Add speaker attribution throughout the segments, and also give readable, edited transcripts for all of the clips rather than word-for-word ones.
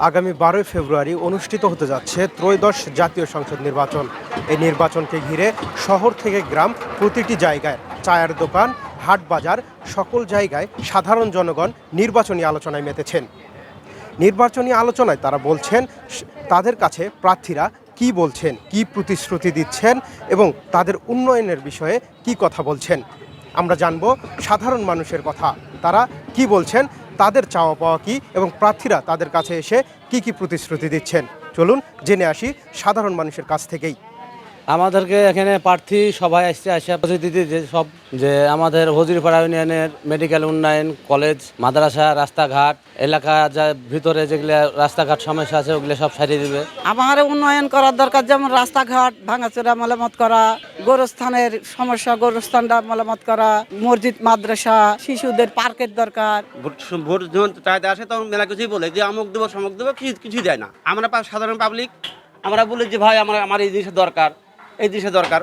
Speaker 1: আগামী 12 ফেব্রুয়ারি অনুষ্ঠিত হতে যাচ্ছে ত্রয়োদশ জাতীয় সংসদ নির্বাচন। এই নির্বাচনকে ঘিরে শহর থেকে গ্রাম প্রতিটি জায়গায় চায়ের দোকান, হাট বাজার সকল জায়গায় সাধারণ জনগণ নির্বাচনী আলোচনায় মেতেছেন। নির্বাচনী আলোচনায় তারা বলছেন তাদের কাছে প্রার্থীরা কি বলছেন, কি প্রতিশ্রুতি দিচ্ছেন এবং তাদের উন্নয়নের বিষয়ে কি কথা বলছেন। আমরা জানব সাধারণ মানুষের কথা, তারা কি বলছেন, তাদের চাওয়া পাওয়া কী এবং প্রার্থীরা তাদের কাছে এসে কি কি প্রতিশ্রুতি দিচ্ছেন। চলুন জেনে আসি সাধারণ মানুষের কাছ থেকেই।
Speaker 2: আমাদেরকে এখানে প্রার্থী সবাই আসা প্রতিনিধি যে আমাদের হজুরিপাড়া ইউনিয়নের মেডিকেল উন্নয়ন, কলেজ, মাদ্রাসা, রাস্তাঘাট, এলাকা যা ভিতরে যেগুলো রাস্তাঘাট সমস্যা আছে ওগুলো সব সারিয়ে দিবে।
Speaker 3: আমার উন্নয়ন করার দরকার, যেমন রাস্তাঘাট ভাঙাচোরা মেরামত করা, গোরস্থানের সমস্যা গোরস্থানটা মেরামত করা, মসজিদ মাদ্রাসা, শিশুদের পার্কের দরকার।
Speaker 4: ভোট যখন চাইতে আসে তখন মেলা কিছুই বলে যে আমুক দেবো সমুক দেবো, কিছুই দেয় না। আমরা সাধারণ পাবলিক আমরা বলি যে ভাই আমার এই জিনিসের দরকার, এই জিনিসের দরকার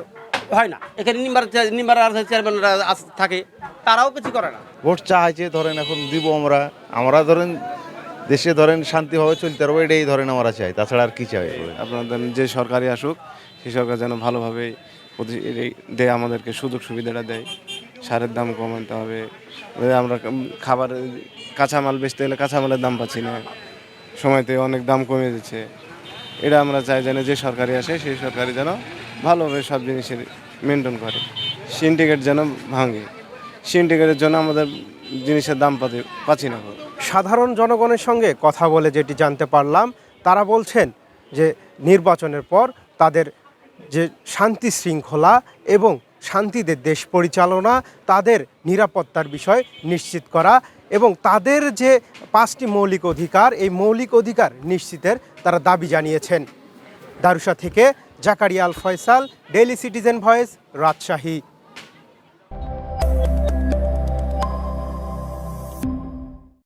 Speaker 4: হয় না। এখানে নিম্বার চেয়ারম্যানরা থাকে, তারাও কিছু করে না।
Speaker 5: ভোট চাইছে ধরেন এখন দিব আমরা ধরেন দেশে ধরেন শান্তিভাবে চলতে পারবো, এটাই ধরেন আমরা চাই, তাছাড়া আর কি চাই।
Speaker 6: আপনাদের যে সরকারি আসুক সেই সরকার যেন ভালোভাবে দেয়, আমাদেরকে সুযোগ সুবিধাটা দেয়। সারের দাম কমাতে হবে, আমরা খাবার কাঁচামাল বেচতে গেলে কাঁচামালের দাম পাচ্ছি না, সময়তে অনেক দাম কমে যাচ্ছে। এটা আমরা চাই যেন যে সরকারি আসে সেই সরকারি যেন ভালোভাবে সব জিনিসের মেনটেন করে। সিন্ডিকেট যেন ভাঙে, সিন্ডিকেটের জন্য আমাদের জিনিসের দাম পাচ্ছি না।
Speaker 1: সাধারণ জনগণের সঙ্গে কথা বলে যেটি জানতে পারলাম, তারা বলছেন যে নির্বাচনের পর তাদের যে শান্তি শৃঙ্খলা এবং শান্তিতে দেশ পরিচালনা, তাদের নিরাপত্তার বিষয় নিশ্চিত করা এবং তাদের যে 5টি মৌলিক অধিকার, এই মৌলিক অধিকার নিশ্চিতের তারা দাবি জানিয়েছেন। দারুসা থেকে Zakaria Al Faisal, Daily Citizen Voice, Rajshahi.